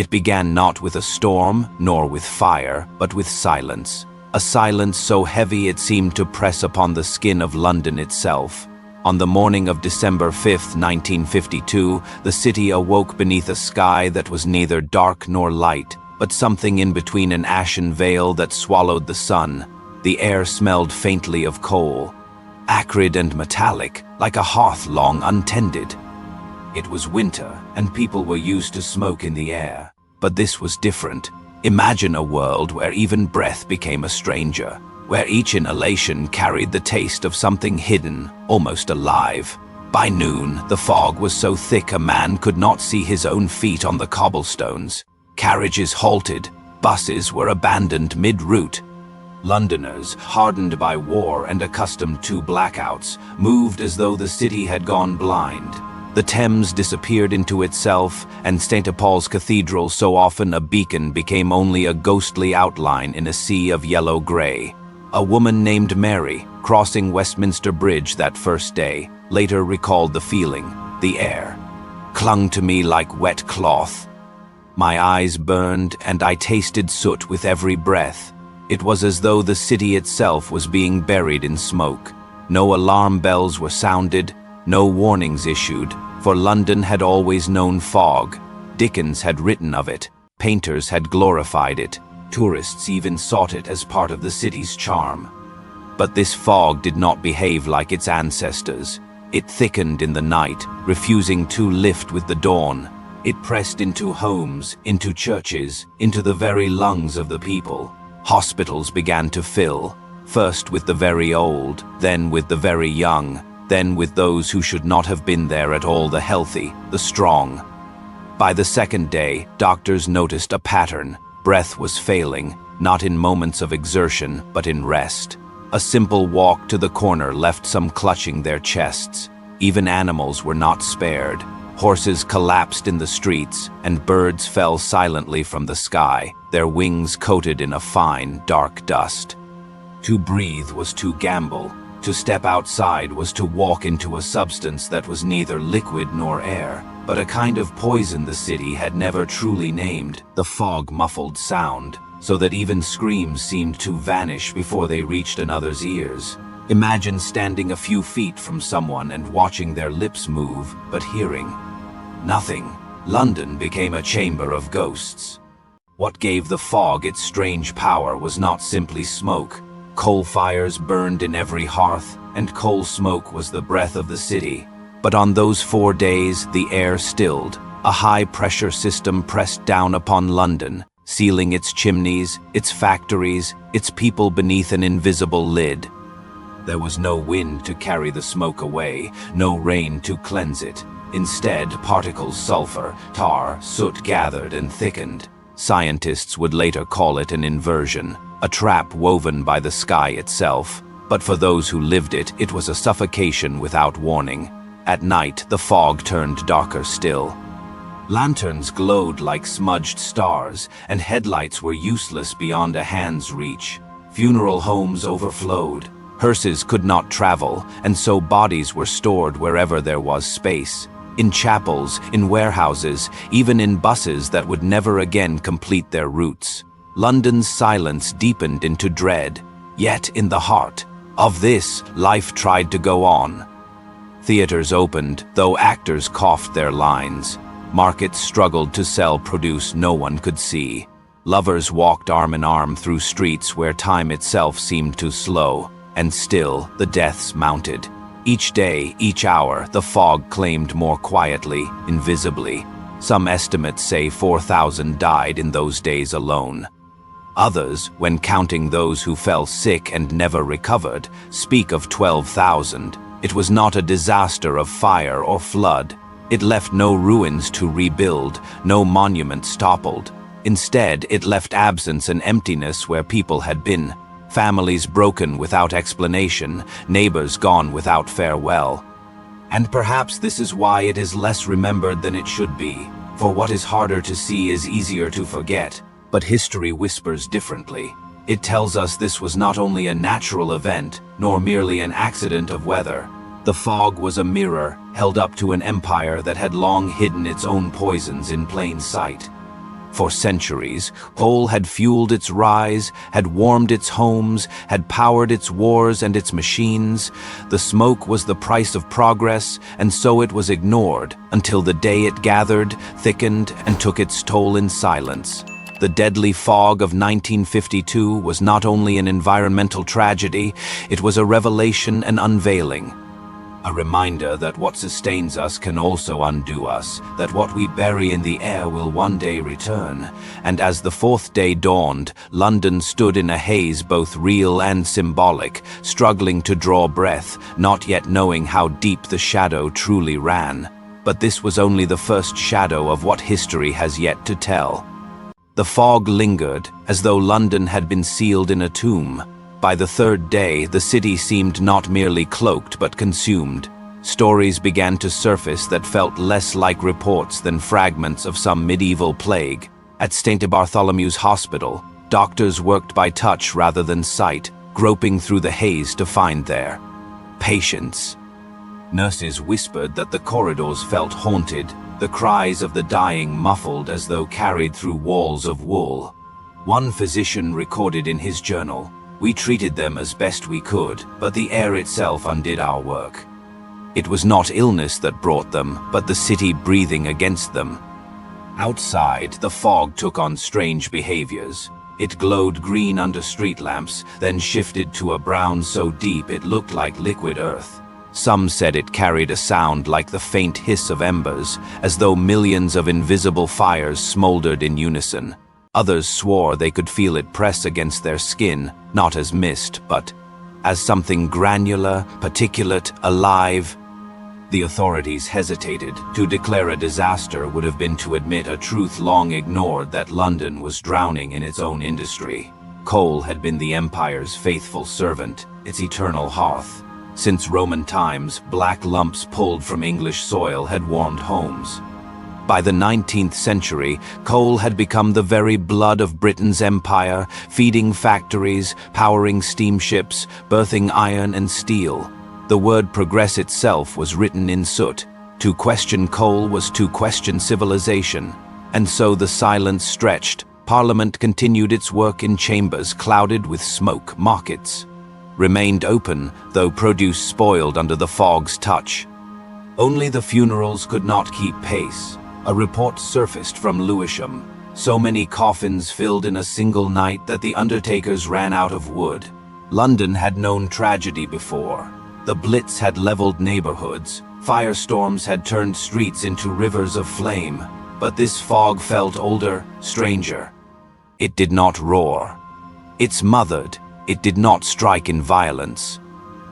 It began not with a storm, nor with fire, but with silence. A silence so heavy it seemed to press upon the skin of London itself. On the morning of December 5, 1952, the city awoke beneath a sky that was neither dark nor light, but something in between an ashen veil that swallowed the sun. The air smelled faintly of coal, acrid and metallic, like a hearth long untended. It was winter, and people were used to smoke in the air. But this was different. Imagine a world where even breath became a stranger, where each inhalation carried the taste of something hidden, almost alive. By noon, the fog was so thick a man could not see his own feet on the cobblestones. Carriages halted, buses were abandoned mid-route. Londoners, hardened by war and accustomed to blackouts, moved as though the city had gone blind. The Thames disappeared into itself, and St. Paul's Cathedral, so often a beacon, became only a ghostly outline in a sea of yellow-gray. A woman named Mary, crossing Westminster Bridge that first day, later recalled the feeling. The air clung to me like wet cloth. My eyes burned, and I tasted soot with every breath. It was as though the city itself was being buried in smoke. No alarm bells were sounded, no warnings issued, for London had always known fog. Dickens had written of it, painters had glorified it, tourists even sought it as part of the city's charm. But this fog did not behave like its ancestors. It thickened in the night, refusing to lift with the dawn. It pressed into homes, into churches, into the very lungs of the people. Hospitals began to fill, first with the very old, then with the very young, then with those who should not have been there at all, the healthy, the strong. By the second day, doctors noticed a pattern. Breath was failing, not in moments of exertion, but in rest. A simple walk to the corner left some clutching their chests. Even animals were not spared. Horses collapsed in the streets, and birds fell silently from the sky, their wings coated in a fine, dark dust. To breathe was to gamble. To step outside was to walk into a substance that was neither liquid nor air, but a kind of poison the city had never truly named. The fog muffled sound, so that even screams seemed to vanish before they reached another's ears. Imagine standing a few feet from someone and watching their lips move, but hearing nothing. London became a chamber of ghosts. What gave the fog its strange power was not simply smoke. Coal fires burned in every hearth, and coal smoke was the breath of the city. But on those 4 days, the air stilled. A high-pressure system pressed down upon London, sealing its chimneys, its factories, its people beneath an invisible lid. There was no wind to carry the smoke away, no rain to cleanse it. Instead, particles, sulfur, tar, soot gathered and thickened. Scientists would later call it an inversion, a trap woven by the sky itself. But for those who lived it, it was a suffocation without warning. At night, the fog turned darker still. Lanterns glowed like smudged stars, and headlights were useless beyond a hand's reach. Funeral homes overflowed. Hearses could not travel, and so bodies were stored wherever there was space. In chapels, in warehouses, even in buses that would never again complete their routes. London's silence deepened into dread. Yet in the heart of this, life tried to go on. Theaters opened, though actors coughed their lines. Markets struggled to sell produce no one could see. Lovers walked arm in arm through streets where time itself seemed to slow. And still, the deaths mounted. Each day, each hour, the fog claimed more quietly, invisibly. Some estimates say 4,000 died in those days alone. Others, when counting those who fell sick and never recovered, speak of 12,000. It was not a disaster of fire or flood. It left no ruins to rebuild, no monuments toppled. Instead, it left absence and emptiness where people had been. Families broken without explanation, neighbors gone without farewell. And perhaps this is why it is less remembered than it should be, for what is harder to see is easier to forget. But history whispers differently. It tells us this was not only a natural event, nor merely an accident of weather. The fog was a mirror held up to an empire that had long hidden its own poisons in plain sight. For centuries, coal had fueled its rise, had warmed its homes, had powered its wars and its machines. The smoke was the price of progress, and so it was ignored until the day it gathered, thickened, and took its toll in silence. The deadly fog of 1952 was not only an environmental tragedy, it was a revelation and unveiling. A reminder that what sustains us can also undo us, that what we bury in the air will one day return. And as the fourth day dawned, London stood in a haze both real and symbolic, struggling to draw breath, not yet knowing how deep the shadow truly ran. But this was only the first shadow of what history has yet to tell. The fog lingered, as though London had been sealed in a tomb. By the third day, the city seemed not merely cloaked but consumed. Stories began to surface that felt less like reports than fragments of some medieval plague. At St. Bartholomew's Hospital, doctors worked by touch rather than sight, groping through the haze to find their patients. Nurses whispered that the corridors felt haunted, the cries of the dying muffled as though carried through walls of wool. One physician recorded in his journal, "We treated them as best we could, but the air itself undid our work." It was not illness that brought them, but the city breathing against them. Outside, the fog took on strange behaviors. It glowed green under street lamps, then shifted to a brown so deep it looked like liquid earth. Some said it carried a sound like the faint hiss of embers, as though millions of invisible fires smoldered in unison. Others swore they could feel it press against their skin, not as mist, but as something granular, particulate, alive. The authorities hesitated. To declare a disaster would have been to admit a truth long ignored, that London was drowning in its own industry. Coal had been the empire's faithful servant, its eternal hearth. Since Roman times, black lumps pulled from English soil had warmed homes. By the 19th century, coal had become the very blood of Britain's empire, feeding factories, powering steamships, birthing iron and steel. The word progress itself was written in soot. To question coal was to question civilization. And so the silence stretched. Parliament continued its work in chambers clouded with smoke. Markets remained open, though produce spoiled under the fog's touch. Only the funerals could not keep pace. A report surfaced from Lewisham. So many coffins filled in a single night that the undertakers ran out of wood. London had known tragedy before. The Blitz had leveled neighborhoods. Firestorms had turned streets into rivers of flame. But this fog felt older, stranger. It did not roar. It smothered. It did not strike in violence.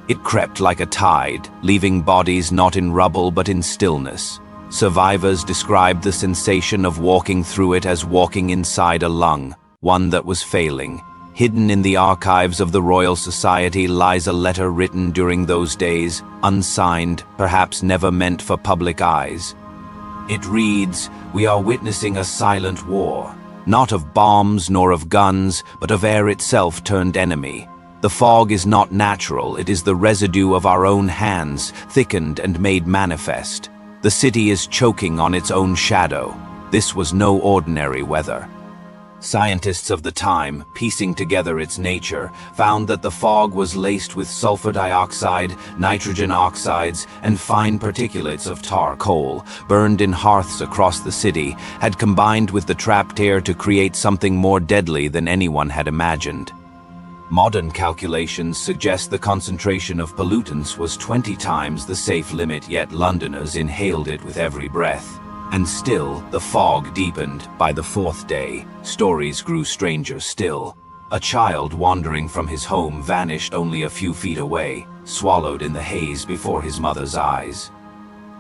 It crept like a tide, leaving bodies not in rubble but in stillness. Survivors described the sensation of walking through it as walking inside a lung, one that was failing. Hidden in the archives of the Royal Society lies a letter written during those days, unsigned, perhaps never meant for public eyes. It reads, "We are witnessing a silent war, not of bombs nor of guns, but of air itself turned enemy. The fog is not natural, it is the residue of our own hands, thickened and made manifest. The city is choking on its own shadow. This was no ordinary weather." Scientists of the time, piecing together its nature, found that the fog was laced with sulfur dioxide, nitrogen oxides, and fine particulates of tar. Coal, burned in hearths across the city, had combined with the trapped air to create something more deadly than anyone had imagined. Modern calculations suggest the concentration of pollutants was 20 times the safe limit, yet Londoners inhaled it with every breath. And still, the fog deepened. By the fourth day, stories grew stranger still. A child wandering from his home vanished only a few feet away, swallowed in the haze before his mother's eyes.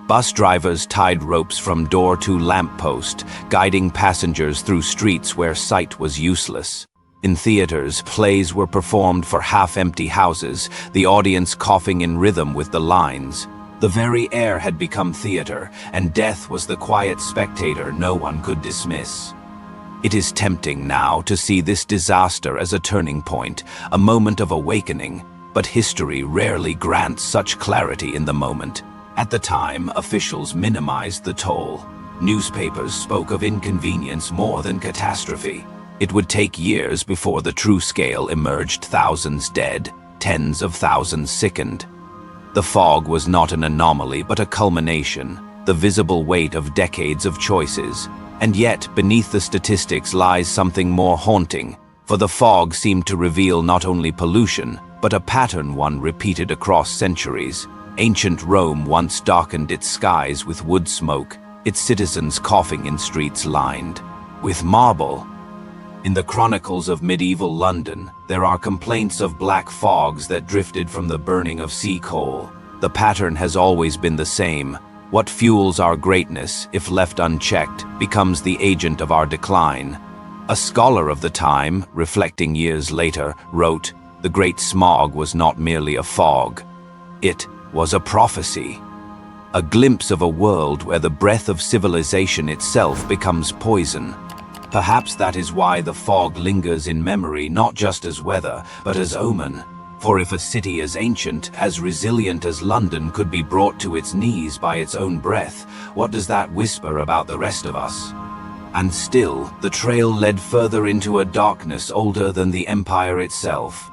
Bus drivers tied ropes from door to lamppost, guiding passengers through streets where sight was useless. In theaters, plays were performed for half-empty houses, the audience coughing in rhythm with the lines. The very air had become theater, and death was the quiet spectator no one could dismiss. It is tempting now to see this disaster as a turning point, a moment of awakening, but history rarely grants such clarity in the moment. At the time, officials minimized the toll. Newspapers spoke of inconvenience more than catastrophe. It would take years before the true scale emerged, thousands dead, tens of thousands sickened. The fog was not an anomaly but a culmination, the visible weight of decades of choices. And yet, beneath the statistics lies something more haunting, for the fog seemed to reveal not only pollution, but a pattern one repeated across centuries. Ancient Rome once darkened its skies with wood smoke, its citizens coughing in streets lined with marble. In the chronicles of medieval London, there are complaints of black fogs that drifted from the burning of sea coal. The pattern has always been the same. What fuels our greatness, if left unchecked, becomes the agent of our decline. A scholar of the time, reflecting years later, wrote, "The Great Smog was not merely a fog. It was a prophecy. A glimpse of a world where the breath of civilization itself becomes poison." Perhaps that is why the fog lingers in memory, not just as weather, but as omen. For if a city as ancient, as resilient as London could be brought to its knees by its own breath, what does that whisper about the rest of us? And still, the trail led further into a darkness older than the empire itself.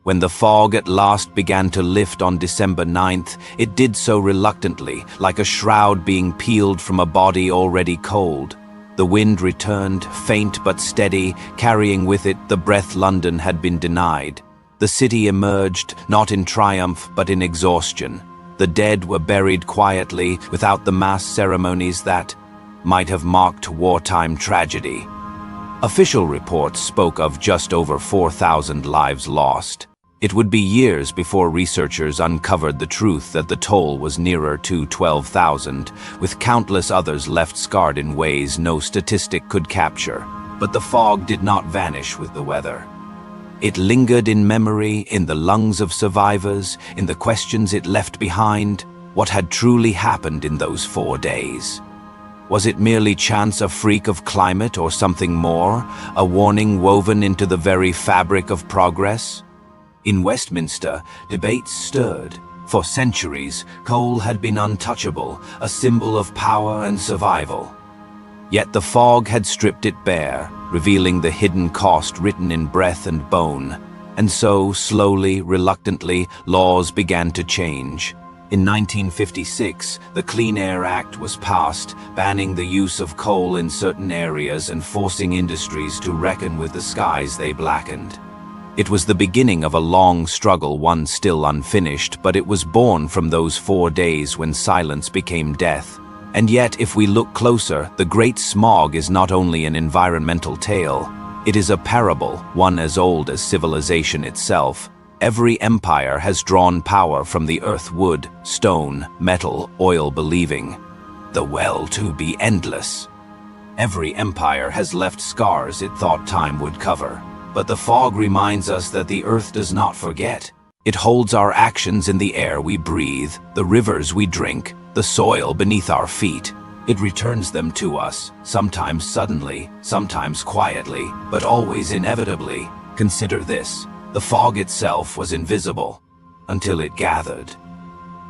When the fog at last began to lift on December 9th, it did so reluctantly, like a shroud being peeled from a body already cold. The wind returned, faint but steady, carrying with it the breath London had been denied. The city emerged, not in triumph but in exhaustion. The dead were buried quietly, without the mass ceremonies that might have marked wartime tragedy. Official reports spoke of just over 4,000 lives lost. It would be years before researchers uncovered the truth that the toll was nearer to 12,000, with countless others left scarred in ways no statistic could capture. But the fog did not vanish with the weather. It lingered in memory, in the lungs of survivors, in the questions it left behind. What had truly happened in those 4 days? Was it merely chance, a freak of climate, or something more, a warning woven into the very fabric of progress? In Westminster, debates stirred. For centuries, coal had been untouchable, a symbol of power and survival. Yet the fog had stripped it bare, revealing the hidden cost written in breath and bone. And so, slowly, reluctantly, laws began to change. In 1956, the Clean Air Act was passed, banning the use of coal in certain areas and forcing industries to reckon with the skies they blackened. It was the beginning of a long struggle, one still unfinished, but it was born from those 4 days when silence became death. And yet, if we look closer, the Great Smog is not only an environmental tale, it is a parable, one as old as civilization itself. Every empire has drawn power from the earth, wood, stone, metal, oil, believing the well to be endless. Every empire has left scars it thought time would cover. But the fog reminds us that the earth does not forget. It holds our actions in the air we breathe, the rivers we drink, the soil beneath our feet. It returns them to us, sometimes suddenly, sometimes quietly, but always inevitably. Consider this: the fog itself was invisible until it gathered.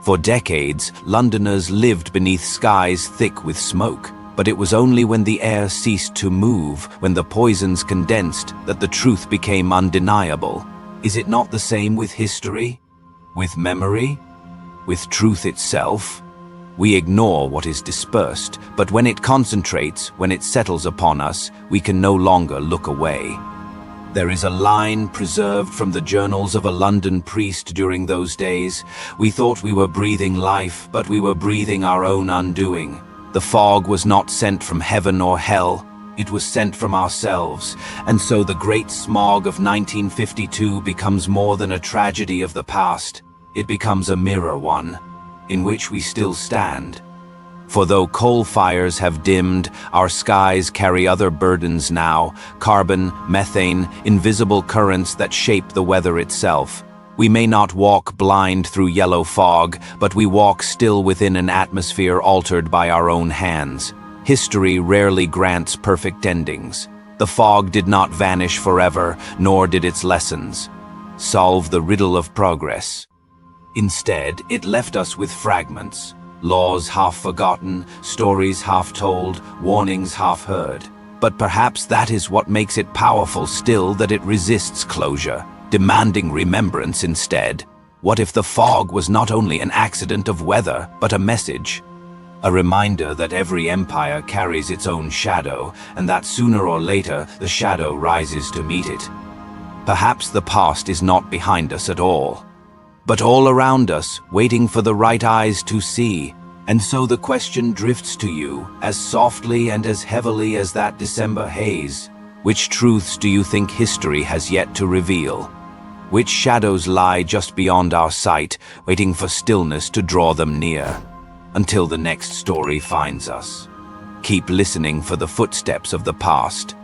For decades, Londoners lived beneath skies thick with smoke. But it was only when the air ceased to move, when the poisons condensed, that the truth became undeniable. Is it not the same with history? With memory? With truth itself? We ignore what is dispersed, but when it concentrates, when it settles upon us, we can no longer look away. There is a line preserved from the journals of a London priest during those days. We thought we were breathing life, but we were breathing our own undoing. The fog was not sent from heaven or hell, it was sent from ourselves. And so the Great Smog of 1952 becomes more than a tragedy of the past. It becomes a mirror one, in which we still stand. For though coal fires have dimmed, our skies carry other burdens now: carbon, methane, invisible currents that shape the weather itself. We may not walk blind through yellow fog, but we walk still within an atmosphere altered by our own hands. History rarely grants perfect endings. The fog did not vanish forever, nor did its lessons solve the riddle of progress. Instead, it left us with fragments, laws half forgotten, stories half told, warnings half heard. But perhaps that is what makes it powerful still, that it resists closure, demanding remembrance instead. What if the fog was not only an accident of weather, but a message? A reminder that every empire carries its own shadow, and that sooner or later the shadow rises to meet it. Perhaps the past is not behind us at all, but all around us, waiting for the right eyes to see. And so the question drifts to you, as softly and as heavily as that December haze. Which truths do you think history has yet to reveal? Which shadows lie just beyond our sight, waiting for stillness to draw them near? Until the next story finds us, keep listening for the footsteps of the past,